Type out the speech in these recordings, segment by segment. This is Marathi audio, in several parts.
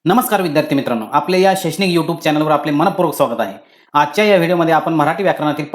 नमस्कार विद्यार्थी मित्रांनो, आपल्या या शैक्षणिक यूट्यूब चॅनलवर आपले मनपूर्वक स्वागत आहे. आजच्या या व्हिडिओमध्ये आपण मराठी व्याकरणातील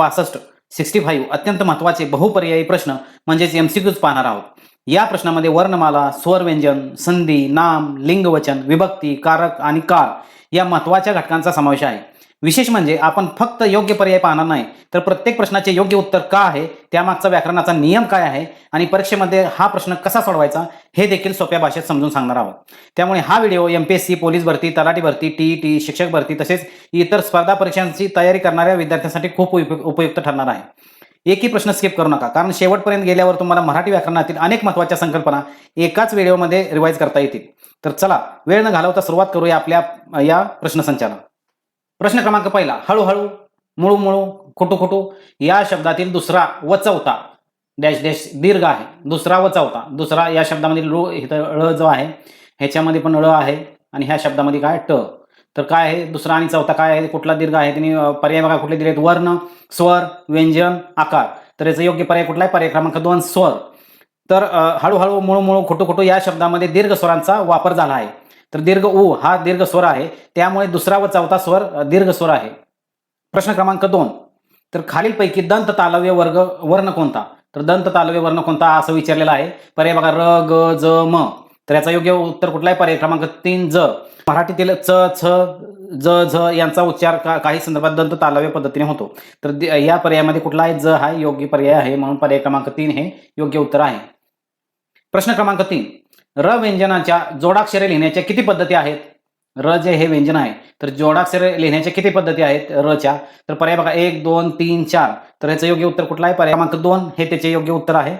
65 अत्यंत महत्त्वाचे बहुपर्यायी प्रश्न म्हणजेच MCQज पाहणार आहोत. या प्रश्नामध्ये वर्णमाला, स्वर व्यंजन, संधी, नाम, लिंगवचन, विभक्ती, कारक आणि काळ या महत्त्वाच्या घटकांचा समावेश आहे. विशेष म्हणजे आपण फक्त योग्य पर्याय पाहणार नाही, तर प्रत्येक प्रश्नाचे योग्य उत्तर का आहे, त्यामागचा व्याकरणाचा नियम काय आहे आणि परीक्षेमध्ये हा प्रश्न कसा सोडवायचा हे देखील सोप्या भाषेत समजून सांगणार आहोत. त्यामुळे हा व्हिडिओ MPSC, पोलीस भरती, तलाठी भरती, TET, शिक्षक भरती तसेच इतर स्पर्धा परीक्षांची तयारी करणाऱ्या विद्यार्थ्यांसाठी खूप उपयुक्त ठरणार आहे. एकही प्रश्न स्किप करू नका, कारण शेवटपर्यंत गेल्यावर तुम्हाला मराठी व्याकरणातील अनेक महत्त्वाच्या संकल्पना एकाच व्हिडिओमध्ये रिवाईज करता येतील. तर चला वेळ न घालवता सुरुवात करूया आपल्या या प्रश्नसंचाला. प्रश्न क्रमांक पहिला, हळूहळू, मुळू मुळू, खुटू खुटू या शब्दातील दुसरा व चौथा डॅश डॅश दीर्घ आहे. दुसरा व चौथा, दुसरा या शब्दामध्ये ळ जो आहे ह्याच्यामध्ये पण ळ आहे आणि ह्या शब्दामध्ये काय ट. तर काय आहे दुसरा आणि चौथा काय आहे, कुठला दीर्घ आहे, त्यांनी पर्याय बघा कुठले दिले आहेत, वर्ण, स्वर, व्यंजन, आकार. तर याचा योग्य पर्याय कुठला आहे, पर्याय क्रमांक 2 स्वर. तर हळूहळू, मुळू मुळू, खुटू खुटू या शब्दामध्ये दीर्घ स्वरांचा वापर झाला आहे. तर दीर्घ उ हा दीर्घ स्वर आहे, त्यामुळे दुसरा व चौथा स्वर दीर्घ स्वर आहे. प्रश्न क्रमांक 2, तर खालीलपैकी दंत तालव्य वर्ण कोणता. तर दंत तालव्य वर्ण कोणता असं विचारलेलं आहे. पर्याय बघा र, ग, ज, म. तर याचा योग्य उत्तर कुठला आहे, पर्याय क्रमांक 3 ज. मराठीतील च, छ, ज, झ यांचा उच्चार काही संदर्भात दंत तालव्य पद्धतीने होतो. तर या पर्यायामध्ये कुठला आहे, ज हा योग्य पर्याय आहे, म्हणून पर्याय क्रमांक 3 हे योग्य उत्तर आहे. प्रश्न क्रमांक 3, र व्यंजनाच्या जोडाक्षरे लिहिण्याच्या किती पद्धती आहेत. र जे हे व्यंजन आहे, तर जोडाक्षरे लिहिण्याच्या किती पद्धती आहेत रच्या. तर पर्याय बघा 1, 2, 3, 4. तर याचं योग्य उत्तर कुठलं आहे, पर्याय क्रमांक 2 हे त्याचे योग्य उत्तर आहे.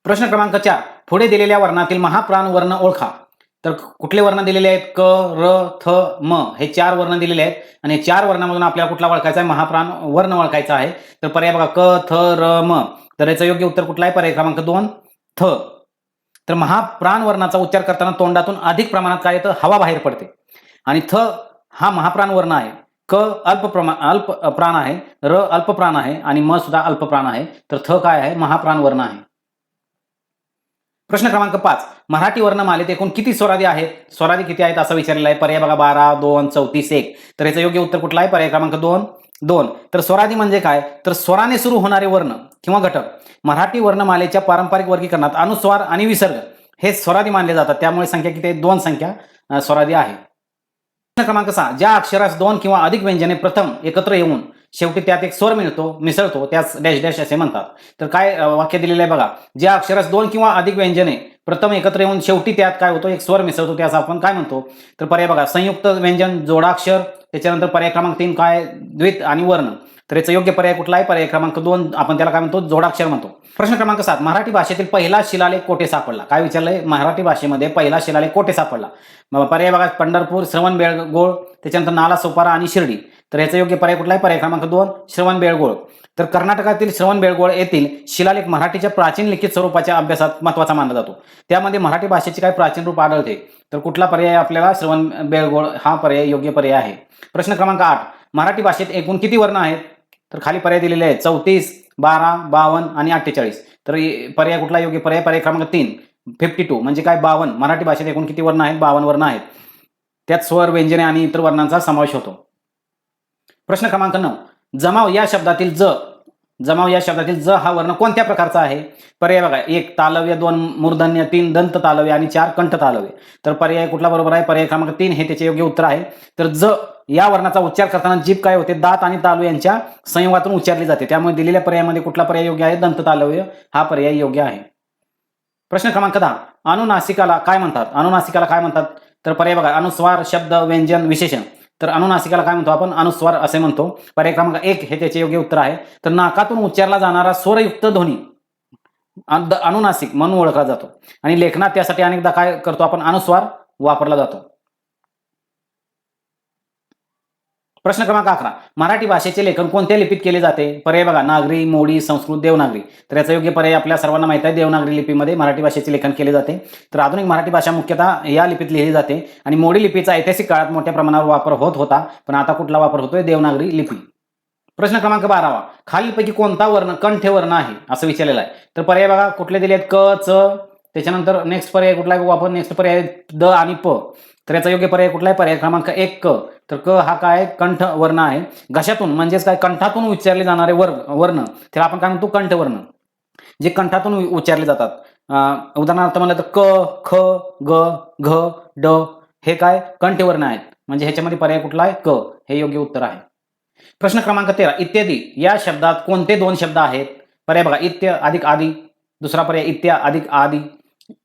प्रश्न क्रमांक 4, पुढे दिलेल्या वर्णातील महाप्राण वर्ण ओळखा. तर कुठले वर्ण दिलेले आहेत, क, र, थ, म हे 4 वर्ण दिलेले आहेत आणि 4 वर्णामधून आपल्याला कुठला ओळखायचा आहे, महाप्राण वर्ण ओळखायचा आहे. तर पर्याय बघा क, थ, र, म. तर याचं योग्य उत्तर कुठलं आहे, पर्याय क्रमांक 2 थ. तर महाप्राण वर्णाचा उच्चार करताना तोंडातून अधिक प्रमाणात काय येतं, हवा बाहेर पडते. आणि थ हा महाप्राण वर्ण आहे. क अल्प प्राण आहे, र अल्प प्राण आहे आणि म सुद्धा अल्प प्राण आहे. तर थ काय आहे, महाप्राण वर्ण आहे. प्रश्न क्रमांक 5, मराठी वर्णमालेत एकूण किती स्वरादी आहेत. स्वरादी किती आहेत असं विचारलेलं आहे. पर्याय बघा 12, 2, 34, 1. तर याचं योग्य उत्तर कुठलं आहे, पर्याय क्रमांक 2. तर स्वरादी म्हणजे काय, तर स्वराने सुरू होणारे वर्ण किंवा घटक. मराठी वर्णमालेच्या पारंपरिक वर्गीकरणात अनुस्वार आणि विसर्ग हे स्वरादी मानले जातात, त्यामुळे संख्या किती आहे, 2 संख्या स्वरादी आहे. प्रश्न क्रमांक 6, ज्या अक्षरास 2 किंवा अधिक व्यंजने प्रथम एकत्र येऊन शेवटी त्यात एक स्वर मिसळतो त्यास डॅश डॅश असे म्हणतात. तर काय वाक्य दिलेलं आहे बघा, ज्या अक्षरास 2 किंवा अधिक व्यंजने प्रथम एकत्र येऊन शेवटी त्यात काय होतो, एक स्वर मिसळतो त्यास आपण काय म्हणतो. तर पर्याय बघा संयुक्त व्यंजन, जोडाक्षर. त्याच्यानंतर पर्याय क्रमांक 3 काय, द्वित आणि वर्ण. तर याचा योग्य पर्याय कुठला आहे, पर्याय क्रमांक 2 आपण त्याला काय म्हणतो, जोडाक्षर म्हणतो. प्रश्न क्रमांक 7, मराठी भाषेतील पहिला शिलालेख कोठे सापडला. काय विचारलंय, मराठी भाषेमध्ये पहिला शिलालेख कोठे सापडला. पर्याय बघा पंढरपूर, श्रवणबेळगोळ, त्याच्यानंतर नालासोपारा आणि शिर्डी. तर याचा योग्य पर्याय कुठला आहे, पर्याय क्रमांक 2 श्रवणबेळगोळ. तर कर्नाटकातील श्रवणबेळगोळ येथील शिलालेख मराठीच्या प्राचीन लिखित स्वरूपाच्या अभ्यासात महत्त्वाचा मानला जातो. त्यामध्ये मराठी भाषेचे काही प्राचीन रूप आढळते. तर कुठला पर्याय आपल्याला, श्रवणबेळगोळ हा पर्याय योग्य पर्याय आहे. प्रश्न क्रमांक 8, मराठी भाषेत एकूण किती वर्ण आहेत. तर खाली पर्याय दिलेले आहेत 34, 12, 52 आणि 48. तर पर्याय कुठला योग्य पर्याय, पर्याय क्रमांक 3 52 म्हणजे काय 52. मराठी भाषेत एकूण किती वर्ण आहेत, 52 वर्ण आहेत. त्यात स्वर, व्यंजने आणि इतर वर्णांचा समावेश होतो. प्रश्न क्रमांक 9, जमाव या शब्दातील ज हा वर्ण कोणत्या प्रकारचा आहे. पर्याय बघा 1 तालव्य, 2 मूर्धन्य, 3 दंत तालव्य आणि 4 कंठ तालव्य. तर पर्याय कुठला बरोबर आहे, पर्याय क्रमांक 3 हे त्याचे योग्य उत्तर आहे. तर ज या वर्णाचा उच्चार करताना जीभ काय होते, दात आणि तालू यांच्या संयोगातून उच्चारली जाते. त्यामुळे दिलेल्या पर्यायामध्ये कुठला पर्याय योग्य आहे, दंत तालव्य हा पर्याय योग्य आहे. प्रश्न क्रमांक 10, अनुनासिकाला काय म्हणतात. तर पर्याय बघा अनुस्वार, शब्द, व्यंजन, विशेषण. तर अनुनासिकाला काय म्हणतो आपण, अनुस्वार असे म्हणतो. पर्याय क्रमांक 1 हे त्याचे योग्य उत्तर आहे. तर नाकातून उच्चारला जाणारा स्वरयुक्त ध्वनी अनुनासिक म्हणून ओळखला जातो आणि लेखनात त्यासाठी अनेकदा काय करतो आपण, अनुस्वार वापरला जातो. प्रश्न क्रमांक 11, मराठी भाषेचे लेखन कोणत्या लिपीत केले जाते. पर्याय बघा नागरी, मोडी, संस्कृत, देवनागरी. तर याचा योग्य पर्याय आपल्या सर्वांना माहिती आहे, देवनागरी लिपीमध्ये मराठी भाषेचे लेखन केले जाते. तर आधुनिक मराठी भाषा मुख्यतः या लिपीत लिहिली जाते आणि मोडी लिपीचा ऐतिहासिक काळात मोठ्या प्रमाणावर वापर होत होता, पण आता कुठला वापर होतोय, देवनागरी लिपी. प्रश्न क्रमांक 12, खालीलपैकी कोणता वर्ण कंठ वर्ण आहे असं विचारलेला आहे. तर पर्याय बघा कुठले दिले आहेत, क, च, त्याच्यानंतर नेक्स्ट पर्याय कुठला आहे, आपण नेक्स्ट पर्याय द आणि प. तर याचा योग्य पर्याय कुठला आहे? पर्याय क्रमांक 1 क. तर क हा काय? कंठ वर्ण आहे. घशातून म्हणजेच काय? कंठातून उच्चारले जाणारे वर्ण त्याला आपण काय म्हणतो? कंठवर्ण. जे कंठातून उच्चारले जातात. उदाहरणार्थ म्हणलं तर क, ख, ग, घ, ड हे काय? कंठवर्ण आहेत. म्हणजे ह्याच्यामध्ये पर्याय कुठला आहे? क हे योग्य उत्तर आहे. प्रश्न क्रमांक 13 इत्यादी या शब्दात कोणते दोन शब्द आहेत? पर्याय बघा, इत्य अधिक आदी, दुसरा पर्याय इत्या अधिक आदी,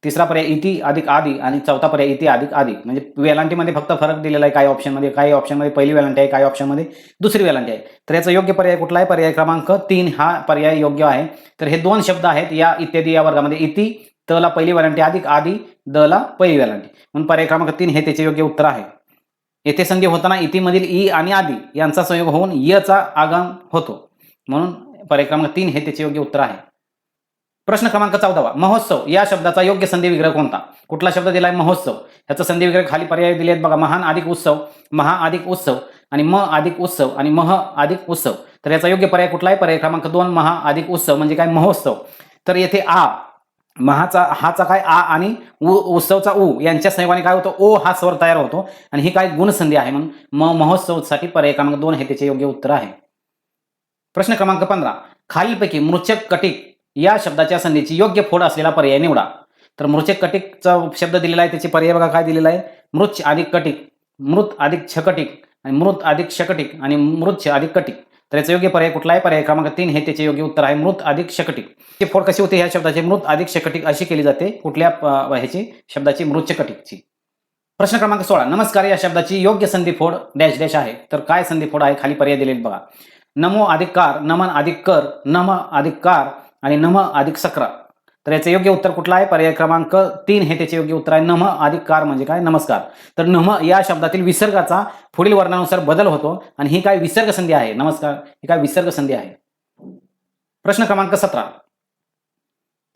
तिसरा पर्याय इति अधिक आदी आणि चौथा पर्याय इति अधिक आदी. म्हणजे वेलांटीमध्ये फक्त फरक दिलेला आहे काही ऑप्शनमध्ये. काही ऑप्शनमध्ये पहिली वेलांटी आहे, काही ऑप्शनमध्ये दुसरी वेलांटी आहे. तर याचा योग्य पर्याय कुठला आहे? पर्याय क्रमांक 3 हा पर्याय योग्य आहे. तर हे दोन शब्द आहेत या इत्यादी या वर्गामध्ये. इति त ला पहिली वेलांटी अधिक आदी द ला पहिली वेलांटी, म्हणून पर्याय क्रमांक 3 हे त्याचे योग्य उत्तर आहे. येथे होताना इतिमधील ई आणि आदी यांचा संयोग होऊन यचा आगम होतो, म्हणून पर्याय क्रमांक 3 हे त्याचे योग्य उत्तर आहे. प्रश्न क्रमांक 14 महोत्सव या शब्दाचा योग्य संधी विग्रह कोणता? कुठला शब्द दिलाय? महोत्सव. ह्याचा संधी विग्रह खाली पर्याय दिले आहेत बघा, महान अधिक उत्सव, महा अधिक उत्सव आणि म अधिक उत्सव आणि मह अधिक उत्सव. तर याचा योग्य पर्याय कुठला आहे? पर्याय क्रमांक 2 महा अधिक उत्सव म्हणजे काय? महोत्सव. तर येथे आ महाचा हाचा काय? आ आणि उत्सवचा उ यांच्या संयोगाने काय होतं? ओ हा स्वर तयार होतो आणि ही काय? गुणसंधी आहे, म्हणून महोत्सवसाठी पर्याय क्रमांक 2 हे त्याचे योग्य उत्तर आहे. प्रश्न क्रमांक 15 खालीलपैकी मृच्छक कटिक या शब्दाच्या संधीची योग्य फोड असलेला पर्याय निवडा. तर मृच्छक कटिकचा शब्द दिलेला आहे, त्याची पर्याय बघा काय दिलेला आहे? मृच्छ अधिक कटिक, मृत अधिक छकटिक आणि मृत अधिक शकटिक आणि मृच्छ अधिक कटिक. तर याचा योग्य पर्याय कुठला आहे? पर्याय क्रमांक 3 हे त्याचे योग्य उत्तर आहे, मृत अधिक शकटिक. ची फोड कशी होते ह्या शब्दाची? मृत अधिक शकटिक अशी केली जाते. कुठल्या ह्याची? शब्दाची मृच्छकटिकची. प्रश्न क्रमांक 16 नमस्कार या शब्दाची योग्य संधी फोड डॅश डॅश आहे. तर काय संधी फोड आहे? खाली पर्याय दिलेले बघा, नमो अधिक कार, नमन अधिक कर, नम अधिक कार आणि नम अधिक सक्रा. तर याचं योग्य उत्तर कुठला आहे? पर्याय क्रमांक 3 हे त्याचे योग्य उत्तर आहे, नम अधिक कार म्हणजे काय? नमस्कार. तर नम या शब्दातील विसर्गाचा पुढील वर्णानुसार बदल होतो आणि ही काय? विसर्ग संधी आहे. नमस्कार ही काय? विसर्ग संधी आहे. प्रश्न क्रमांक 17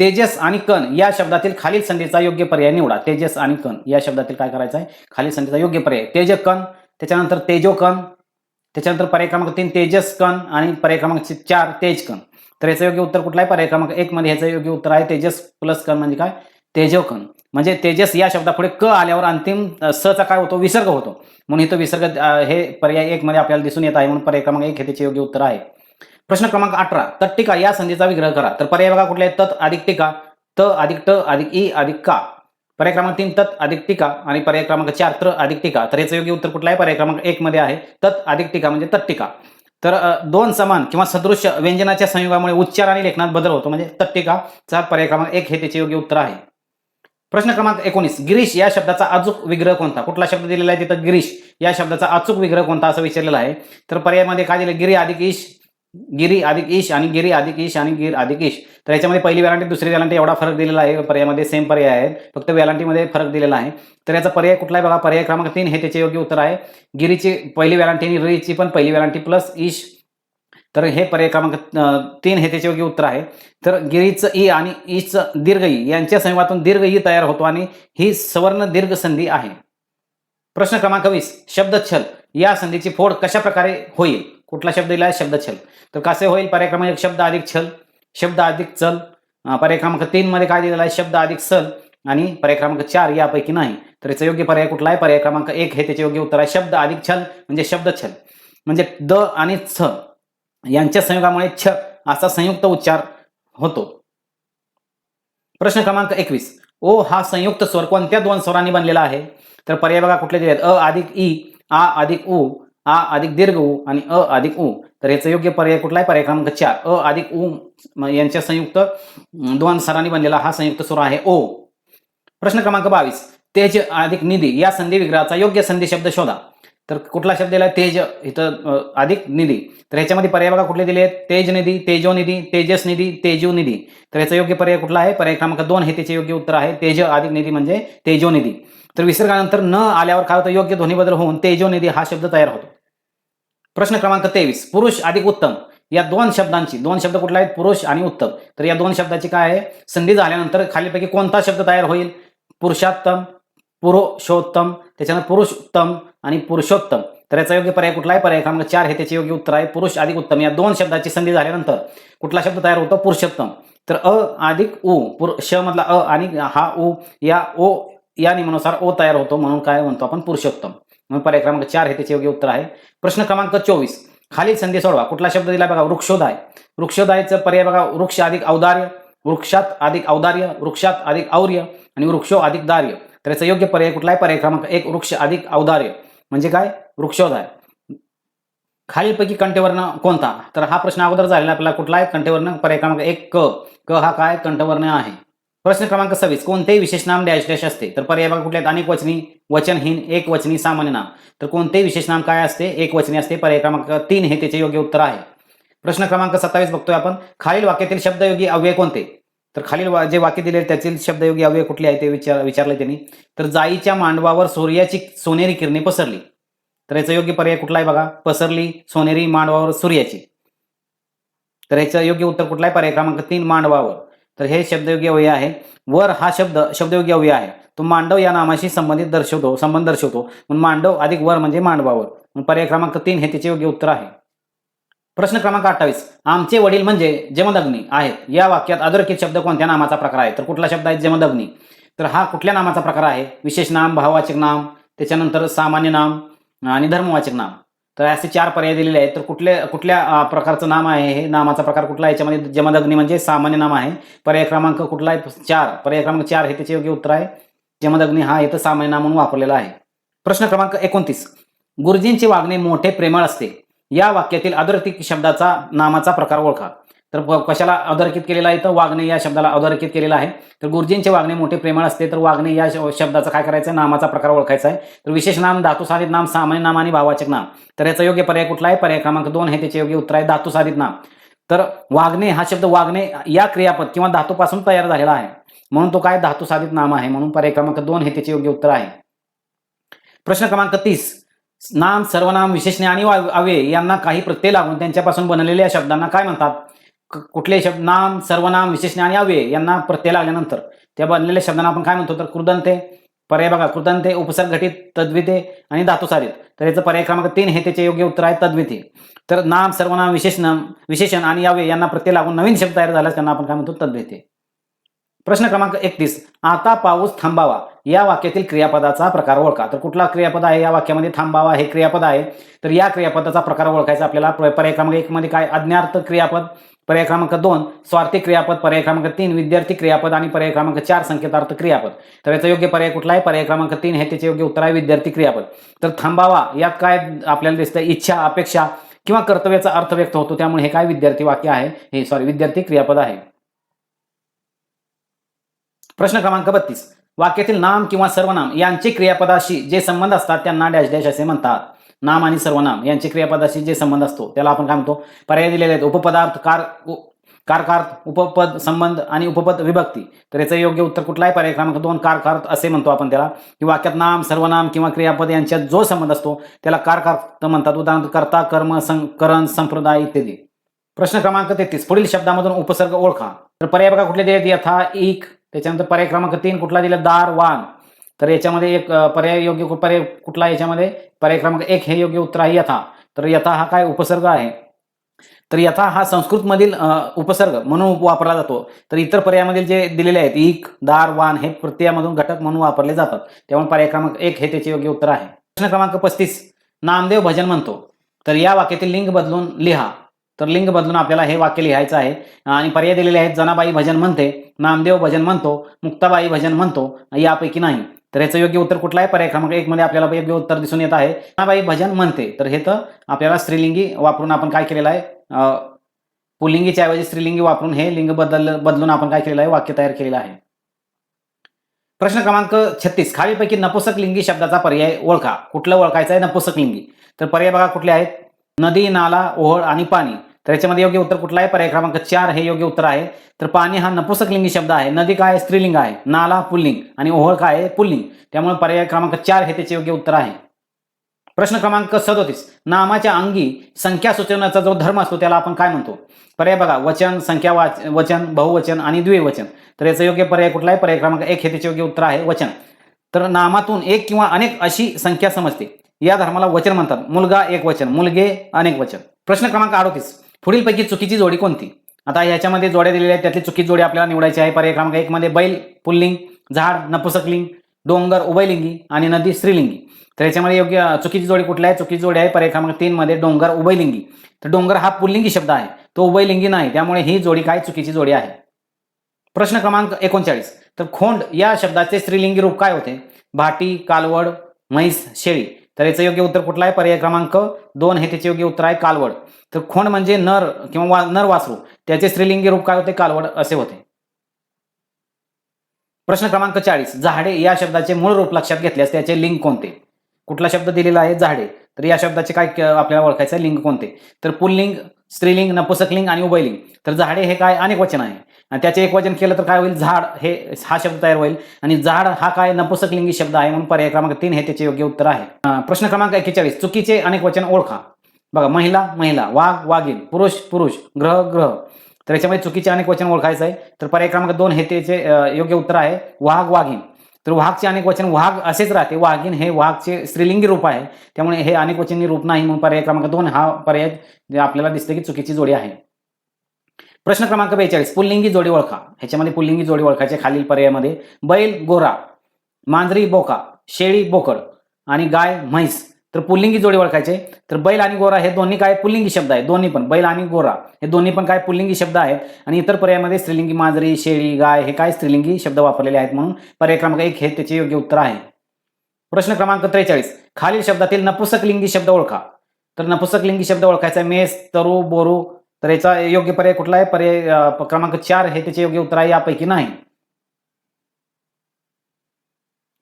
तेजस आणि कण या शब्दातील खालील संधीचा योग्य पर्याय निवडा. तेजस आणि कण या शब्दातील काय करायचं आहे? खालील संधीचा योग्य पर्याय तेजकण, त्याच्यानंतर तेजोकण, त्याच्यानंतर पर्याय क्रमांक 3 तेजस कण आणि पर्याय क्रमांक 4 तेजकण. तर याचं योग्य उत्तर कुठलं आहे? पर्याय क्रमांक 1 मध्ये याचं योग्य उत्तर आहे तेजस प्लस कण म्हणजे काय? तेजोकण. म्हणजे तेजस या शब्दापुढे क आल्यावर अंतिम स चा काय होतो? विसर्ग होतो, म्हणून इथं विसर्ग हे पर्याय 1 मध्ये आपल्याला दिसून येत आहे, म्हणून पर्याय क्रमांक 1 हे त्याचे योग्य उत्तर आहे. प्रश्न क्रमांक 18 तट्टिका या संधीचा विग्रह करा. तर पर्याय बघा कुठले आहेत? तत् अधिक टिका, त अधिक ट अधिक ई अधिक का. पर्याय क्रमांक 3 तत् अधिक टिका आणि पर्याय क्रमांक 4 त्र अधिक टिका. तर याचं योग्य उत्तर कुठलं आहे? पर्याय क्रमांक 1 मध्ये आहे तत् अधिक टिका म्हणजे तट्टिका. तर दोन समान किंवा सदृश्य व्यंजनाच्या संयोगामुळे उच्चार आणि लेखनात बदल होतो, म्हणजे तट्टिकाचा पर्याय क्रमांक 1 हे त्याचे योग्य उत्तर आहे. प्रश्न क्रमांक 19 गिरीश या शब्दाचा अचूक विग्रह कोणता? कुठला शब्द दिलेला आहे तिथं? गिरीश या शब्दाचा अचूक विग्रह कोणता असं विचारलेलं आहे. तर पर्यायामध्ये काय दिले? गिरी अधिक ईश, गिरी अधिक ईश आणि गिरी अधिक ईश आणि गिर अधिक ईश. तर याच्यामध्ये पहिली वेलांटी दुसरी वेलांटी एवढा फरक दिलेला आहे. पर्यायामध्ये सेम पर्याय आहेत, फक्त वेलांटीमध्ये फरक दिलेला आहे. तर याचा पर्याय कुठला आहे बघा? पर्याय क्रमांक 3 हे त्याचे योग्य उत्तर आहे. गिरीची पहिली वेलांटी आणि रीची पण पहिली वेलांटी प्लस ईश. तर हे पर्याय क्रमांक 3 हे त्याचे योग्य उत्तर आहे. तर गिरीचं ई आणि ईचं दीर्घ ई यांच्या संयोगातून दीर्घ ई तयार होतो आणि ही सवर्ण दीर्घ संधी आहे. प्रश्न क्रमांक 20 शब्दच्छल या संधीची फोड कशा प्रकारे होईल? कुठला शब्द दिला आहे? शब्दच्छल. तर कसे होईल? पर्याय क्रमांक 1 शब्द अधिक छल, शब्द अधिक चल. पर्याय क्रमांक 3 मध्ये काय दिलेला आहे? शब्द अधिक सल आणि पर्याय क्रमांक 4 यापैकी नाही. तर याचा योग्य पर्याय कुठला आहे? पर्याय क्रमांक 1 हे त्याचे योग्य उत्तर आहे, शब्द अधिक छल म्हणजे शब्दच्छल. म्हणजे द आणि छ यांच्या संयोगामुळे छ असा संयुक्त उच्चार होतो. प्रश्न क्रमांक 21 ओ हा संयुक्त स्वर कोणत्या दोन स्वरांनी बनलेला आहे? तर पर्याय बघा कुठले दिले आहेत? अ अधिक ई, आ अधिक उ, आ अधिक दीर्घ उ आणि अ अधिक उ. तर याचा योग्य पर्याय कुठला आहे? पर्याय क्रमांक 4 अ अधिक उ यांच्या संयुक्त दोन स्वरांनी बनलेला हा संयुक्त स्वर आहे ओ. प्रश्न क्रमांक 22 तेज अधिक निधी या संधी विग्रहाचा योग्य संधी शब्द शोधा. तर कुठला शब्द दिला? तेज इथं अधिक निधी. तर ह्याच्यामध्ये पर्याय बघा कुठले दिले आहेत? तेजनिधी, तेजोनिधी, तेजसनिधी, तेजोनिधी. तर याचा योग्य पर्याय कुठला आहे? पर्याय क्रमांक 2 हे त्याचे योग्य उत्तर आहे, तेज अधिक निधी म्हणजे तेजोनिधी. तर विसर्गानंतर न आल्यावर काय होतं? योग्य ध्वनी बदल होऊन तेजोनिधी हा शब्द तयार होतो. प्रश्न क्रमांक 23 पुरुष अधिक उत्तम या दोन शब्द कुठला आहेत? पुरुष आणि उत्तम. तर या दोन शब्दाची काय आहे? संधी झाल्यानंतर खालीपैकी कोणता शब्द तयार होईल? पुरुषोत्तम, पुरुषोत्तम, त्याच्यानंतर पुरुषोत्तम आणि पुरुषोत्तम. तर याचा योग्य पर्याय कुठला आहे? पर्याय क्रमांक 4 हे त्याचे योग्य उत्तर आहे, पुरुष अधिक उत्तम. या दोन शब्दाची संधी झाल्यानंतर कुठला शब्द तयार होतो? पुरुषोत्तम. तर अ अधिक उ श मधला अ आणि हा उ या ओ या नियमानुसार ओ तयार होतो, म्हणून काय म्हणतो आपण पुरुषोत्तम. म्हणून पर्याय क्रमांक 4 हे त्याचे योग्य उत्तर आहे. प्रश्न क्रमांक 24, खालील संधी सोडवा. कुठला शब्द दिला बघा, वृक्षोदाय. वृक्षोदायचं पर्याय बघा, वृक्ष अधिक औदार्य, वृक्षात अधिक औदार्य, वृक्षात अधिक और्य आणि वृक्षो अधिक दार्य. तर याचा योग्य पर्याय कुठला आहे? पर्याय क्रमांक 1 वृक्ष अधिक औदार्य म्हणजे काय? वृक्षोदाय. खालीलपैकी कंठवर्ण कोणता? तर हा प्रश्न अगोदर झालेला आपल्याला. कुठला आहे कंठवर्ण? पर्याय क्रमांक 1 क हा काय कंठवर्ण आहे. प्रश्न क्रमांक 26, कोणतेही विशेष नाम डॅश डॅश असते? तर पर्याय बघा कुठले आहेत? अनेक वचनी, वचनहीन, एक वचनी, सामान्य नाम. तर कोणतेही विशेष नाम काय असते? एक वचनी असते. पर्याय क्रमांक 3 हे त्याचे योग्य उत्तर आहे. प्रश्न क्रमांक 27 बघतोय आपण. खालील वाक्यातील शब्दयोगी अव्यय कोणते? तर खालील जे वाक्य दिले त्यातील शब्दयोगी अव्यय कुठले आहे ते विचारले त्यांनी. तर जाईच्या मांडवावर सूर्याची सोनेरी किरणे पसरली. तर याचा योग्य पर्याय कुठला आहे बघा? पसरली, सोनेरी, मांडवावर सूर्याची. तर याचं योग्य उत्तर कुठला आहे? पर्याय क्रमांक 3 मांडवावर. तर हे शब्दयोगी अव्यय आहे. वर हा शब्द शब्दयोगी अव्यय आहे. तो मांडव या नामाशी संबंध दर्शवतो. म्हणून मांडव अधिक वर म्हणजे मांडवावर. म्हणून पर्याय क्रमांक 3 हे त्याचे योग्य उत्तर आहे. प्रश्न क्रमांक 28, आमचे वडील म्हणजे जमदग्नी आहेत. या वाक्यात अधोरेखित शब्द कोणत्या नामाचा प्रकार आहे? तर कुठला शब्द आहे? जमदग्नी. तर हा कुठल्या नामाचा प्रकार आहे? विशेष नाम, भाववाचक नाम, त्याच्यानंतर सामान्य नाम आणि धर्मवाचक नाम. तर असे 4 पर्याय दिलेले आहेत. तर कुठल्या प्रकारचं नाम आहे हे? नामाचा प्रकार कुठला आहे? याच्यामध्ये जमदग्नी म्हणजे सामान्य नाम आहे. पर्याय क्रमांक कुठला आहे? 4. पर्याय क्रमांक 4 हे त्याचे योग्य उत्तर आहे. जमदग्नी हा इथं सामान्य नाम म्हणून वापरलेला आहे. प्रश्न क्रमांक 29, गुरुजींचे वागणे मोठे प्रेमळ असते. या वाक्यातील अधोरेखित शब्दाचा नामाचा प्रकार ओळखा. तर कशाला अधोरेखित केलेला आहे? तर वागणे या शब्दाला अधोरेखित केलेला आहे. तर गुरुजींचे वागणे मोठे प्रेमळ असते. तर वागणे या शब्दाचा काय करायचं? नामाचा प्रकार ओळखायचा आहे. तर विशेष नाम, धातुसाधित नाम, सामान्य नाम आणि भाववाचक नाम. तर याचा योग्य पर्याय कुठला आहे? पर्याय क्रमांक 2 हे त्याचे योग्य उत्तर आहे. धातुसाधित नाम. तर वागणे हा शब्द वागणे या क्रियापद किंवा धातूपासून तयार झालेला आहे, म्हणून तो काय? धातुसाधित नाम आहे. म्हणून पर्याय क्रमांक 2 हे त्याचे योग्य उत्तर आहे. प्रश्न क्रमांक 30, नाम, सर्वनाम, विशेषणे आणि अव्यय यांना काही प्रत्यय लागून त्यांच्यापासून बनलेल्या शब्दांना काय म्हणतात? कुठले शब्द? नाम, सर्वनाम, विशेषणे आणि अव्यय यांना प्रत्यय लागल्यानंतर त्या बनलेल्या शब्दांना आपण काय म्हणतो? तर कृदंते. पर्याय बघा, कृदंते, उपसर्ग घटित, तद्विते आणि धातुसाधित. तर याचं पर्याय क्रमांक 3 हे त्याचे योग्य उत्तर आहे. तद्विते. तर नाम, सर्वनाम, विशेषण आणि अव्यय यांना प्रत्यय लागून नवीन शब्द तयार झाल्यास त्यांना आपण काय म्हणतो? तद्विते. प्रश्न क्रमांक 31, आता पाऊस थांबावा या वाक्यातील क्रियापदाचा प्रकार ओळखा. तर कुठला क्रियापद आहे या वाक्यामध्ये? थांबावा हे क्रियापद आहे. तर या क्रियापदाचा प्रकार ओळखायचा आपल्याला. पर्याय क्रमांक 1 मध्ये काय? अज्ञार्थ क्रियापद. पर्याय क्रमांक 2 स्वार्थी क्रियापद. पर्याय क्रमांक 3 विद्यार्थी क्रियापद आणि पर्याय क्रमांक 4 संकेतार्थ क्रियापद. तर याचा योग्य पर्याय कुठला आहे? पर्याय क्रमांक 3 हे त्याचे योग्य उत्तर आहे. विद्यार्थी क्रियापद. तर थांबावा यात काय आपल्याला दिसतं? इच्छा, अपेक्षा किंवा कर्तव्याचा अर्थ व्यक्त होतो, त्यामुळे हे काय? विद्यार्थी वाक्य आहे. विद्यार्थी क्रियापद आहे. प्रश्न क्रमांक 32, वाक्यातील नाम किंवा सर्वनाम यांचे क्रियापदाशी जे संबंध असतात त्यांना डॅश डॅश असे म्हणतात. नाम आणि सर्वनाम यांचे क्रियापदाशी जे संबंध असतो त्याला आपण काय म्हणतो? पर्याय दिलेले आहेत. उपपदार्थ, कारकार्थ, उपपद संबंध आणि उपपद विभक्ती. तर याचं योग्य उत्तर कुठला आहे? पर्याय क्रमांक 2 कारकार्थ असे म्हणतो आपण त्याला. की वाक्यात नाम, सर्वनाम किंवा क्रियापद यांच्यात जो संबंध असतो त्याला कारकार्थ म्हणतात. उदाहरण कर्ता, कर्म, करण, संप्रदाय इत्यादी. प्रश्न क्रमांक 33, पुढील शब्दामधून उपसर्ग ओळखा. तर पर्याय बघा कुठले दिलेत? यथा, इक. त्याच्यानंतर पर्याय क्रमांक 3 कुठला दिला? दार, वान. तर याच्यामध्ये एक पर्याय योग्य पर्याय कुठला? याच्यामध्ये पर्याय क्रमांक 1 हे योग्य उत्तर आहे. यथा. तर यथा हा काय? उपसर्ग आहे. तर यथा हा संस्कृतमधील उपसर्ग म्हणून वापरला जातो. तर इतर पर्यायामधील जे दिलेले आहेत इक, दार, वान हे प्रत्ययामधून घटक म्हणून वापरले जातात. त्यामुळे पर्याय क्रमांक 1 हे त्याचे योग्य उत्तर आहे. प्रश्न क्रमांक 35, नामदेव भजन म्हणतो. तर या वाक्यातील लिंग बदलून लिहा. तर लिंग बदलून आपल्याला हे वाक्य लिहायचं आहे आणि पर्याय दिलेले आहेत. जनाबाई भजन म्हणते, नामदेव भजन म्हणतो, मुक्ताबाई भजन म्हणतो, यापैकी नाही. तर याचं योग्य उत्तर कुठलं आहे? पर्याय क्रमांक 1 मध्ये आपल्याला योग्य उत्तर दिसून येत आहे. जनाबाई भजन म्हणते. तर हे तर आपल्याला स्त्रीलिंगी वापरून आपण काय केलेलं आहे? पुल्लिंगीच्या ऐवजी स्त्रीलिंगी वापरून हे लिंग बदलून आपण काय केलेलं आहे? वाक्य तयार केलेलं आहे. प्रश्न क्रमांक 36, खालीलपैकी नपुसक लिंगी शब्दाचा पर्याय ओळखा. कुठलं ओळखायचं आहे? नपुसक लिंगी. तर पर्याय बघा कुठले आहेत? नदी, नाला, ओहळ आणि पाणी. तर याच्यामध्ये योग्य उत्तर कुठला आहे? पर्याय क्रमांक 4 हे योग्य उत्तर आहे. तर पाणी हा नपुसक लिंगी शब्द आहे. नदी काय? स्त्रीलिंग आहे. नाला पुल्लिंग आणि ओहळ काय आहे? पुल्लिंग. त्यामुळे पर्याय क्रमांक 4 हे त्याचे योग्य उत्तर आहे. प्रश्न क्रमांक 37, नामाच्या अंगी संख्या सुचवण्याचा जो धर्म असतो त्याला आपण काय म्हणतो? पर्याय बघा वचन, संख्या वचन, बहुवचन आणि द्विवचन. तर याचा योग्य पर्याय कुठला आहे? पर्याय क्रमांक 1 हे त्याचे योग्य उत्तर आहे. वचन. तर नामातून एक किंवा अनेक अशी संख्या समजते, या धर्माला वचन म्हणतात. मुलगा एक वचन, मुलगे अनेक वचन. प्रश्न क्रमांक 38, पुढीलपैकी चुकीची जोडी कोणती? आता ह्याच्यामध्ये जोड्या दिलेल्या आहेत, त्यातली चुकीची जोडी आपल्याला निवडायची आहे. पर्याय क्रमांक 1 मध्ये बैल पुल्लिंग, झाड नपुसकलिंग, डोंगर उभयलिंगी आणि नदी स्त्रीलिंगी. तर याच्यामध्ये योग्य चुकीची जोडी कुठली आहे? चुकीची जोडी आहे पर्याय क्रमांक 3 मध्ये डोंगर उभयलिंगी. तर डोंगर हा पुल्लिंगी शब्द आहे, तो उभयलिंगी नाही, त्यामुळे ही जोडी काय चुकीची जोडी आहे. प्रश्न क्रमांक 39. तर खोंड या शब्दाचे स्त्रीलिंगी रूप काय होते? भाटी, कालवड, म्हैस, शेळी. तर याचं योग्य उत्तर कुठलं आहे? पर्याय क्रमांक 2 हे त्याचे योग्य उत्तर आहे, कालवड. तर खोंड म्हणजे नर किंवा नर वासरू, त्याचे स्त्रीलिंगी रूप काय होते? कालवड असे होते. प्रश्न क्रमांक 40. झाडे या शब्दाचे मूळ रूप लक्षात घेतल्यास त्याचे लिंग कोणते? कुठला शब्द दिलेला आहे? झाडे. तर या शब्दाचे काय आपल्याला ओळखायचं आहे? लिंग कोणते? तर पुल्लिंग, स्त्रीलिंग, नपुसकलिंग आणि उभयलिंग. तर झाडे हे काय? अनेक वचन आहे आणि त्याचे एक वचन केलं तर काय होईल? झाड हे हा शब्द तयार होईल आणि झाड हा काय? नपुसकलिंगी शब्द आहे, म्हणून पर्याय क्रमांक 3 हे त्याचे योग्य उत्तर आहे. प्रश्न क्रमांक 41. चुकीचे अनेक वचन ओळखा. बघा, महिला महिला, वाघ वाघीण, पुरुष पुरुष, ग्रह ग्रह. तर याच्यामध्ये चुकीचे अनेक वचन ओळखायचं आहे. तर पर्याय क्रमांक 2 हे त्याचे योग्य उत्तर आहे, वाघ वाघीण. तर वाघचे अनेक वचन वाघ असेच राहते, वाघीण हे वाघचे स्त्रीलिंगी रूप आहे, त्यामुळे हे अनेक वचनी रूप नाही, म्हणून पर्याय क्रमांक 2 हा पर्याय आपल्याला दिसते की चुकीची जोडी आहे. प्रश्न क्रमांक 42. पुल्लिंगी जोडी ओळखा. ह्याच्यामध्ये पुल्लिंगी जोडी ओळखायची खालील पर्यायामध्ये बैल गोरा, मांजरी बोका, शेळी बोकड आणि गाय म्हैस. तर पुल्लिंगी जोडी ओळखायचे. तर बैल आणि गोरा हे दोन्ही काय? पुल्लिंगी शब्द आहेत. दोन्ही पण बैल आणि गोरा हे दोन्ही पण काय? पुल्लिंगी शब्द आहेत आणि इतर पर्यायामध्ये स्त्रीलिंगी मांजरी, शेळी, गाय हे काय? स्त्रीलिंगी शब्द वापरलेले आहेत, म्हणून पर्याय क्रमांक 1 हे त्याचे योग्य उत्तर आहे. प्रश्न क्रमांक 43. खालील शब्दातील नपुसकलिंगी शब्द ओळखा. तर नपुसकलिंगी शब्द ओळखायचा मेस, तरू, बोरू. तर याचा योग्य पर्याय कुठला आहे? पर्याय क्रमांक 4 हे त्याचे योग्य उत्तर आहे, यापैकी नाही.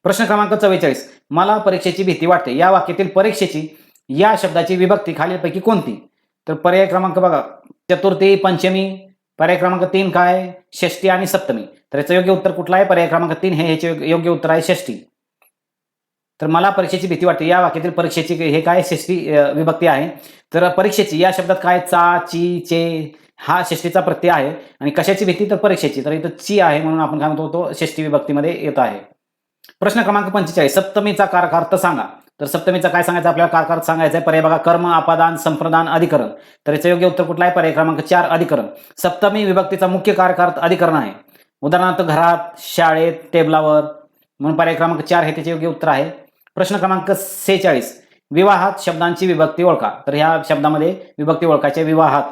प्रश्न क्रमांक 44. मला परीक्षेची भीती वाटते या वाक्यातील परीक्षेची या शब्दाची विभक्ती खालीलपैकी कोणती? तर पर्याय क्रमांक बघा, चतुर्थी, पंचमी. पर्याय क्रमांक 3 काय? षष्ठी आणि सप्तमी. तर याचं योग्य उत्तर कुठलं आहे? पर्याय क्रमांक 3 हे ह्याचे योग्य उत्तर आहे, षष्ठी. तर मला परीक्षेची भीती वाटते या वाक्यातील परीक्षेची हे काय? षष्ठी विभक्ती आहे. तर परीक्षेची या शब्दात काय? चा, ची, चे हा षष्ठीचा प्रत्यय आहे आणि कशाची भीती? तर परीक्षेची. तर इथं ची आहे, म्हणून आपण काय म्हणतो? तो षष्ठी विभक्तीमध्ये येत आहे. प्रश्न क्रमांक 45. सप्तमीचा कारकार्थ सांगा. तर सप्तमीचा काय सांगायचं? आपल्याला कारकार्थ सांगायचा आहे. पर्याय बघा, कर्म, अपादान, संप्रदान, अधिकरण. तर याचं योग्य उत्तर कुठलं आहे? पर्याय क्रमांक 4 अधिकरण. सप्तमी विभक्तीचा मुख्य कारकार्थ अधिकरण आहे. उदाहरणार्थ घरात, शाळेत, टेबलावर, म्हणून पर्याय क्रमांक 4 हे त्याचे योग्य उत्तर आहे. प्रश्न क्रमांक 46. विवाहात शब्दांची विभक्ती ओळखा. तर ह्या शब्दामध्ये विभक्ती ओळखायची विवाहात.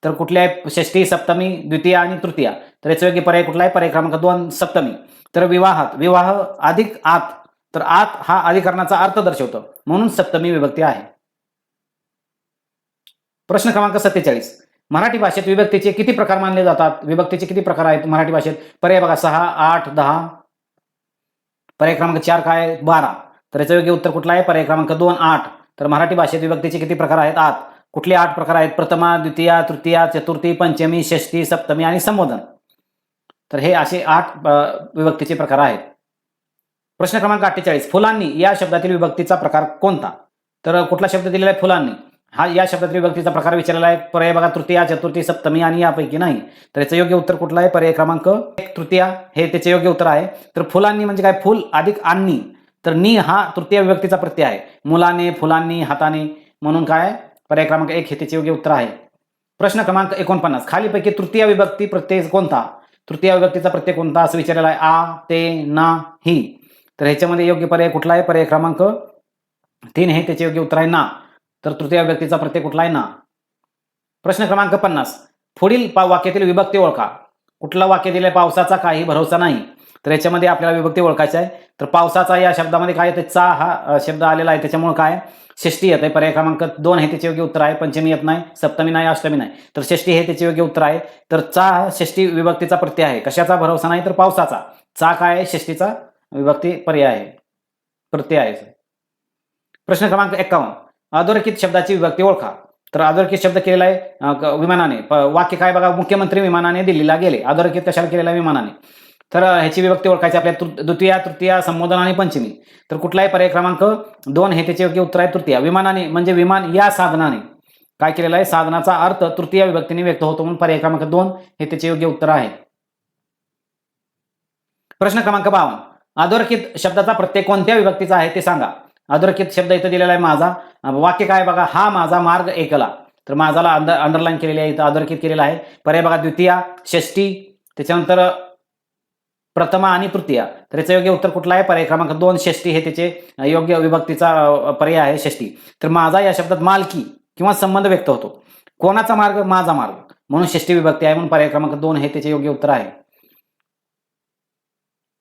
तर कुठल्या आहे? षष्ठी, सप्तमी, द्वितीया आणि तृतीया. तर याचं योग्य पर्याय कुठला आहे? पर्याय क्रमांक 2 सप्तमी. तर विवाहात विवाह अधिक आत. तर आत हा अधिकरणाचा अर्थ दर्शवतो, म्हणून सप्तमी विभक्ती आहे. प्रश्न क्रमांक 47. मराठी भाषेत विभक्तीचे किती प्रकार मानले जातात? विभक्तीचे किती प्रकार आहेत मराठी भाषेत? पर्याय बघा, 6, 8, 10. पर्याय क्रमांक 4 काय? 12. तर याचं योग्य उत्तर कुठलं आहे? पर्याय क्रमांक 2 8. तर मराठी भाषेत विभक्तीचे किती प्रकार आहेत? 8. कुठले 8 प्रकार आहेत? प्रथमा, द्वितीया, तृतीया, चतुर्थी, पंचमी, षष्ठी, सप्तमी आणि संबोधन. तर हे असे 8 विभक्तीचे प्रकार आहेत. प्रश्न क्रमांक 48. फुलांनी या शब्दातील विभक्तीचा प्रकार कोणता? तर कुठला शब्द दिलेला आहे? फुलांनी. हा या शब्दातील विभक्तीचा प्रकार विचारलेला आहे. पर्याय बघा, तृतीया, चतुर्थी, सप्तमी आणि यापैकी नाही. तर याचं योग्य उत्तर कुठलं आहे? पर्याय क्रमांक 1 तृतीया हे त्याचे योग्य उत्तर आहे. तर फुलांनी म्हणजे काय? फुल अधिक आणि. तर नी हा तृतीय विभक्तीचा प्रत्यय आहे. मुलाने, फुलांनी, हाताने, म्हणून काय? पर्याय क्रमांक 1 हे त्याचे योग्य उत्तर आहे. प्रश्न क्रमांक 49. खालीपैकी तृतीय विभक्ती प्रत्यय कोणता? तृतीय विभक्तीचा प्रत्यय कोणता असं विचारलेला आहे? आ, ते, ना, ही. तर ह्याच्यामध्ये योग्य पर्याय कुठला आहे? पर्याय क्रमांक 3 हे त्याचे योग्य उत्तर आहे, ना. तर तृतीय विभक्तीचा प्रत्यय कुठला आहे? ना. प्रश्न क्रमांक 50. पुढील वाक्यातील विभक्ती ओळखा. कुठलं वाक्य दिलंय? पावसाचा काही भरोसा नाही. तर याच्यामध्ये आपल्याला विभक्ती ओळखायची आहे. तर पावसाचा या शब्दामध्ये काय येते? चा हा शब्द आलेला आहे, त्याच्यामुळे काय? षष्ठी येत आहे. पर्याय क्रमांक 2 हे त्याचे योग्य उत्तर आहे. पंचमी येत नाही, सप्तमी नाही, अष्टमी नाही. तर षष्ठी हे त्याचे योग्य उत्तर आहे. तर चा षष्ठी विभक्तीचा प्रत्यय आहे. कशाचा भरोसा नाही? तर पावसाचा. चा काय आहे? षष्ठीचा विभक्ती पर्याय आहे, प्रत्यय आहे. प्रश्न क्रमांक 51. अधोरेखित शब्दाची विभक्ती ओळखा. तर अधोरेखित शब्द केलेला आहे विमानाने. वाक्य काय बघा? मुख्यमंत्री विमानाने दिल्लीला गेले. अधोरेखित कशाला केलेला आहे? विमानाने. तर ह्याची विभक्ती ओळखायची आपल्या द्वितीया, तृतीया, संबोधन आणि पंचमी. तर कुठलाही पर्याय क्रमांक 2 हे त्याचे योग्य उत्तर आहे, तृतीया. विमानाने म्हणजे विमान या साधनाने काय केलेला आहे? साधनाचा अर्थ तृतीय विभक्तीने व्यक्त होतो, म्हणून पर्याय क्रमांक 2 हे त्याचे योग्य उत्तर आहे. प्रश्न क्रमांक 52. अधोरेखित शब्दाचा प्रत्यय कोणत्या विभक्तीचा आहे ते सांगा. अधोरेखित शब्द इथं दिलेला आहे माझा. वाक्य काय बघा? हा माझा मार्ग ऐकला. तर माझाला अंडरलाईन केलेली आहे, इथं अधोरेखित केलेला आहे. पर्याय बघा, द्वितीया, षष्ठी, त्याच्यानंतर प्रथमा आणि तृतीया. तर याचं योग्य उत्तर कुठलं आहे? पर्याय क्रमांक 2 षष्टी हे त्याचे योग्य विभक्तीचा पर्याय आहे षष्टी. तर माझा या शब्दात मालकी किंवा संबंध व्यक्त होतो. कोणाचा मार्ग? माझा मार्ग, म्हणून षष्टी विभक्ती आहे, म्हणून पर्याय क्रमांक 2 हे त्याचे योग्य उत्तर आहे.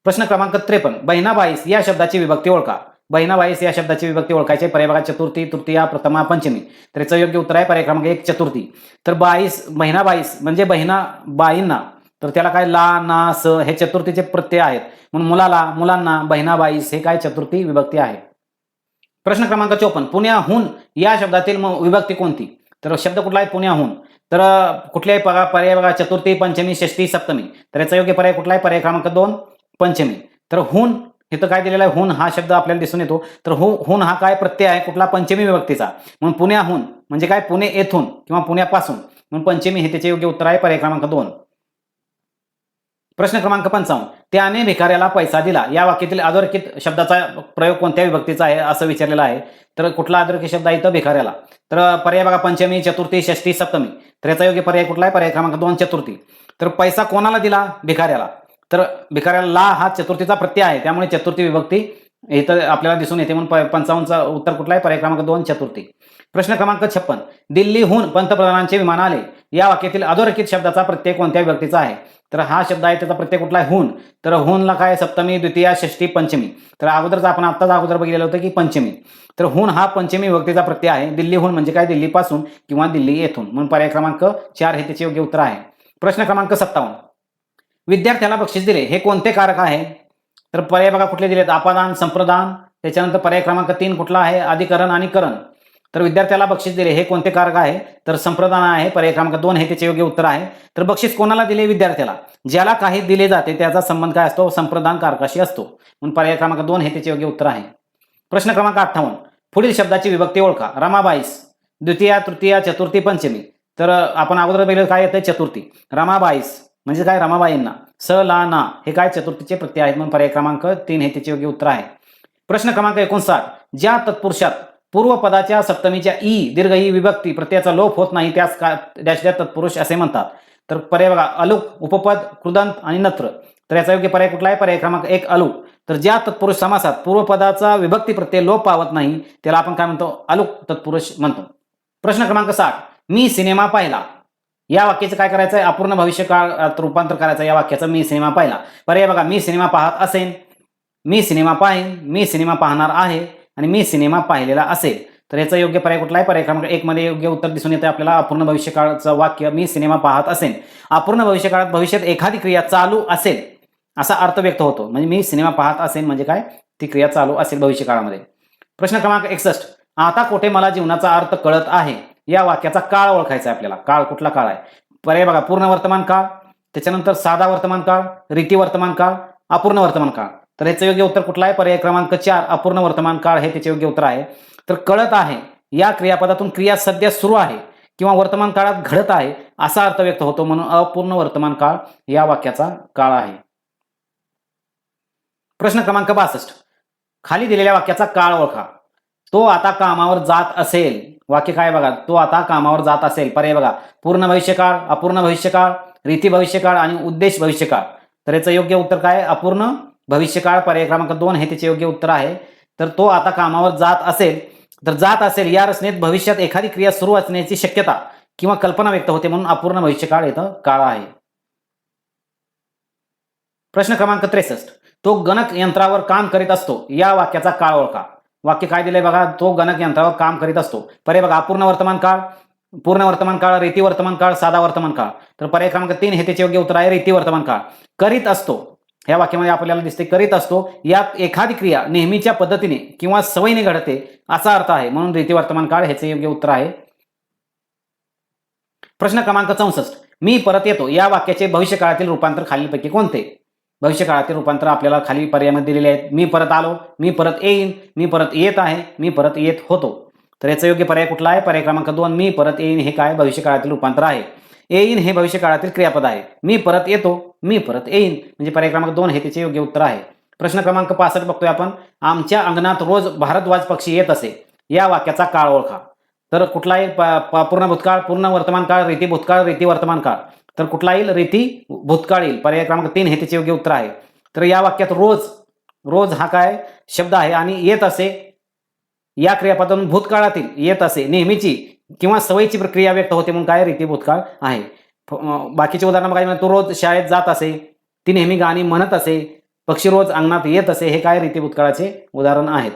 प्रश्न क्रमांक 53 बहिणाबाईस या शब्दाची विभक्ती ओळखा. बहिणाबाईस या शब्दाची विभक्ती ओळखायची. पर्याय बघा चतुर्थी, तृतीया, प्रथमा, पंचमी. तर याचं योग्य उत्तर आहे पर्याय क्रमांक 1 चतुर्थी. तर बाईस बहिणाबाईस म्हणजे बाईंना, तर त्याला काय ला ना स हे चतुर्थीचे प्रत्यय आहेत, म्हणून मुलाला मुलांना बहिणाबाईस हे काय चतुर्थी विभक्ती आहे. प्रश्न क्रमांक 54 पुण्याहून या शब्दातील विभक्ती कोणती? तर शब्द कुठला आहे? पुण्याहून. तर कुठल्याही पर्याय बघा चतुर्थी, पंचमी, षष्टी, सप्तमी. तर याचा योग्य पर्याय कुठला आहे? पर्याय क्रमांक 2 पंचमी. तर हून इथं काय दिलेला आहे? हून हा शब्द आपल्याला दिसून येतो. तर हून हा काय प्रत्यय आहे? कुठला? पंचमी विभक्तीचा, म्हणून पुण्याहून म्हणजे काय? पुणे येथून किंवा पुण्यापासून, म्हणून पंचमी हे त्याचे योग्य उत्तर आहे पर्याय क्रमांक 2. प्रश्न क्रमांक 55 त्याने भिकाऱ्याला पैसा दिला या वाक्यातील अधोरेखित शब्दाचा प्रयोग कोणत्या विभक्तीचा आहे असं विचारलेलं आहे. तर कुठला अधोरेखित शब्द आहे इथं? भिकाऱ्याला. तर पर्याय बघा पंचमी, चतुर्थी, षष्टी, सप्तमी. तर याचा योग्य पर्याय कुठला आहे? पर्याय क्रमांक 2 चतुर्थी. तर पैसा कोणाला दिला? भिकाऱ्याला. तर भिकाऱ्याला ला हा चतुर्थीचा प्रत्यय आहे, त्यामुळे चतुर्थी विभक्ती इथं आपल्याला दिसून येते, म्हणून 55चा उत्तर कुठला आहे? पर्याय क्रमांक 2 चतुर्थी. प्रश्न क्रमांक 56 दिल्लीहून पंतप्रधानांचे विमान आले या वाक्यातील अधोरेखित शब्दाचा प्रत्यय कोणत्या विभक्तीचा आहे? तर हा शब्द आहे त्याचा प्रत्यय कुठला आहे? हून. तर हूनला काय? सप्तमी, द्वितीया, षष्टी, पंचमी. तर अगोदरच आपण आत्ताच अगोदर बघितलेलं होतं की पंचमी. तर हून हा पंचमी विभक्तीचा प्रत्यय आहे. दिल्लीहून म्हणजे काय? दिल्लीपासून किंवा दिल्ली येथून, म्हणून पर्याय क्रमांक 4 हे त्याचे योग्य उत्तर आहे. प्रश्न क्रमांक 57 विद्यार्थ्याला बक्षीस दिले हे कोणते कारक आहे? तर पर्याय बघा कुठले दिलेत? अपादान, संप्रदान. त्याच्यानंतर पर्याय क्रमांक 3 कुठला आहे? अधिकरण आणि करण. तर विद्यार्थ्याला बक्षीस दिले हे कोणते कारक आहे? तर संप्रदान आहे. पर्याय क्रमांक 2 हे त्याचे योग्य उत्तर आहे. तर बक्षीस कोणाला दिले? विद्यार्थ्याला. ज्याला काही दिले जाते त्याचा संबंध काय असतो? संप्रदान कारकाशी असतो, म्हणून पर्याय क्रमांक 2 हे त्याचे योग्य उत्तर आहे. प्रश्न क्रमांक 58 पुढील शब्दाची विभक्ती ओळखा. रमाबाईस द्वितीया, तृतीया, चतुर्थी, पंचमी. तर आपण अगोदर बघितलं काय येतं? चतुर्थी. रमाबाईस म्हणजे काय? रमाबाईंना. स ला ना हे काय? चतुर्थीचे प्रत्यय आहेत, म्हणून पर्याय क्रमांक 3 हे त्याचे योग्य उत्तर आहे. प्रश्न क्रमांक 59 ज्या तत्पुरुषात पूर्वपदाच्या सप्तमीच्या ई दीर्घ ई विभक्ती प्रत्ययाचा लोप होत नाही त्यास डॅश तत्पुरुष असे म्हणतात. तर पर्याय बघा अलुक, उपपद, कृदंत आणि नत्र. तर याचा योग्य पर्याय कुठला आहे? पर्याय क्रमांक 1 अलुक. तर ज्या तत्पुरुष समासात पूर्वपदाचा विभक्ती प्रत्यय लोप पावत नाही त्याला आपण काय म्हणतो? अलुक तत्पुरुष म्हणतो. प्रश्न क्रमांक 60 मी सिनेमा पाहिला या वाक्याचं काय करायचं आहे? अपूर्ण भविष्यकाळात रूपांतर करायचं आहे या वाक्याचं. मी सिनेमा पाहिला. पर्याय बघा मी सिनेमा पाहत असेन, मी सिनेमा पाहीन, मी सिनेमा पाहणार आहे आणि मी सिनेमा पाहिलेला असेल. तर याचा योग्य पर्याय कुठला आहे? पर्याय क्रमांक 1 मध्ये योग्य उत्तर दिसून येते आपल्याला. अपूर्ण भविष्यकाळाचं वाक्य मी सिनेमा पाहत असेन. अपूर्ण भविष्यकाळात भविष्यात एखादी क्रिया चालू असेल असा अर्थ व्यक्त होतो, म्हणजे मी सिनेमा पाहत असेन म्हणजे काय? ती क्रिया चालू असेल भविष्यकाळामध्ये. प्रश्न क्रमांक 61 आता कोठे मला जीवनाचा अर्थ कळत आहे या वाक्याचा काळ ओळखायचा आहे आपल्याला. काळ कुठला काळ आहे? पर्याय बघा पूर्ण वर्तमान काळ, त्याच्यानंतर साधा वर्तमान काळ, रीती वर्तमान काळ, अपूर्ण वर्तमान काळ. तर याचं योग्य उत्तर कुठला आहे? पर्याय क्रमांक 4 अपूर्ण वर्तमान काळ हे त्याचे योग्य उत्तर आहे. तर कळत आहे या क्रियापदातून क्रिया सध्या सुरू आहे किंवा वर्तमान काळात घडत आहे असा अर्थ व्यक्त होतो, म्हणून अपूर्ण वर्तमान काळ या वाक्याचा काळ आहे. प्रश्न क्रमांक 62 खाली दिलेल्या वाक्याचा काळ ओळखा. तो आता कामावर जात असेल. वाक्य काय बघा? तो आता कामावर जात असेल. पर्याय बघा पूर्ण भविष्यकाळ, अपूर्ण भविष्यकाळ, रीती भविष्यकाळ आणि उद्देश भविष्यकाळ. तर याचं योग्य उत्तर काय? अपूर्ण भविष्यकाळ. पर्याय क्रमांक 2 हे त्याचे योग्य उत्तर आहे. तर तो आता कामावर जात असेल. तर जात असेल या रचनेत भविष्यात एखादी क्रिया सुरू असण्याची शक्यता किंवा कल्पना व्यक्त होते, म्हणून अपूर्ण भविष्यकाळ इथं काळ आहे. प्रश्न क्रमांक 63 तो गणक यंत्रावर काम करीत असतो या वाक्याचा काळ ओळखा. वाक्य काय दिलंय बघा? तो गणक यंत्रावर काम करीत असतो. पर्याय बघा अपूर्ण वर्तमान काळ, पूर्ण वर्तमान काळ, रीती वर्तमान काळ, साधा वर्तमान काळ. तर पर्याय क्रमांक 3 हे त्याचे योग्य उत्तर आहे. रीती वर्तमान काळ. करीत असतो या वाक्यामध्ये आपल्याला दिसते करीत असतो यात एखादी क्रिया नेहमीच्या पद्धतीने किंवा सवयीने घडते असा अर्थ आहे, म्हणून रीती वर्तमान काळ ह्याचे योग्य उत्तर आहे. प्रश्न क्रमांक 64 मी परत येतो या वाक्याचे भविष्यकाळातील रूपांतर खालीलपैकी कोणते? भविष्यकाळातील रूपांतर आपल्याला खाली पर्यायामध्ये दिलेले आहेत. मी परत आलो, मी परत येईन, मी परत येत आहे, मी परत येत होतो. तर याचा योग्य पर्याय कुठला आहे? पर्याय क्रमांक 2 मी परत येईन हे काय? भविष्यकाळातील रूपांतर आहे. येईन हे भविष्यकाळातील क्रियापद आहे. मी परत येतो, मी परत येईन म्हणजे पर्याय क्रमांक 2 हे त्याचे योग्य उत्तर आहे. प्रश्न क्रमांक 65 बघतोय आपण. आमच्या अंगणात रोज भारद्वाज पक्षी येत असे या वाक्याचा काळ ओळखा. तर कुठला येईल? पूर्ण भूतकाळ, पूर्ण वर्तमान काळ, रीती भूतकाळ, रीती वर्तमान काळ. तर कुठला येईल? रीती भूतकाळ येईल. पर्याय क्रमांक 3 हे त्याचे योग्य उत्तर आहे. तर या वाक्यात रोज, रोज हा काय शब्द आहे आणि येत असे या क्रियापदातून भूतकाळातील येत असे नेहमीची किंवा सवयीची प्रक्रिया व्यक्त होते म्हणून काय रीती भूतकाळ आहे. बाकीचे उदाहरण काय तो रोज शाळेत जात असे, ती नेहमी गाणी म्हणत असे, पक्षी रोज अंगणात येत असे, हे काय रीती भूतकाळाचे उदाहरण आहेत.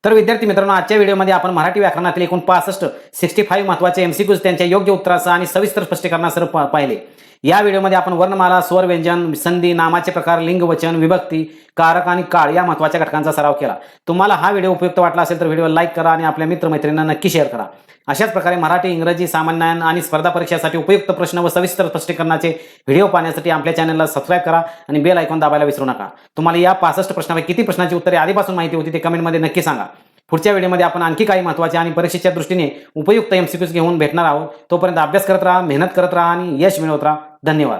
तर विद्यार्थी मित्रांनो, आजच्या व्हिडिओमध्ये आपण मराठी व्याकरणातील एकूण 65 महत्त्वाचे MCQs त्यांच्या योग्य उत्तरासह आणि सविस्तर स्पष्टीकरणासह पाहिले. या व्हिडिओमध्ये आपण वर्णमाला, स्वर, व्यंजन, संधी, नामाचे प्रकार, लिंग, वचन, विभक्ती, कारक आणि काळ या महत्त्वाच्या घटकांचा सराव केला. तुम्हाला हा व्हिडिओ उपयुक्त वाटला असेल तर व्हिडिओला लाईक करा आणि आपल्या मित्रमैत्रिणींना नक्की शेअर करा. अशाच प्रकारे मराठी, इंग्रजी, सामान्य ज्ञान आणि स्पर्धा परीक्षेसाठी उपयुक्त प्रश्न व सविस्तर स्पष्टीकरणाचे व्हिडिओ पाहण्यासाठी आपल्या चॅनलला सबस्क्राईब करा आणि बेल आयकॉन दाबायला विसरू नका. तुम्हाला या 65 प्रश्नांपैकी किती प्रश्नांची उत्तरे आधीपासून माहिती होती ते कमेंटमध्ये नक्की सांगा. पुढच्या व्हिडिओमध्ये आपण आणखी काही महत्त्वाचे आणि परीक्षेच्या दृष्टीने उपयुक्त MCQs घेऊन भेटणार आहोत. तोपर्यंत अभ्यास करत राहा, मेहनत करत राहा आणि यश मिळवत राहा. धन्यवाद.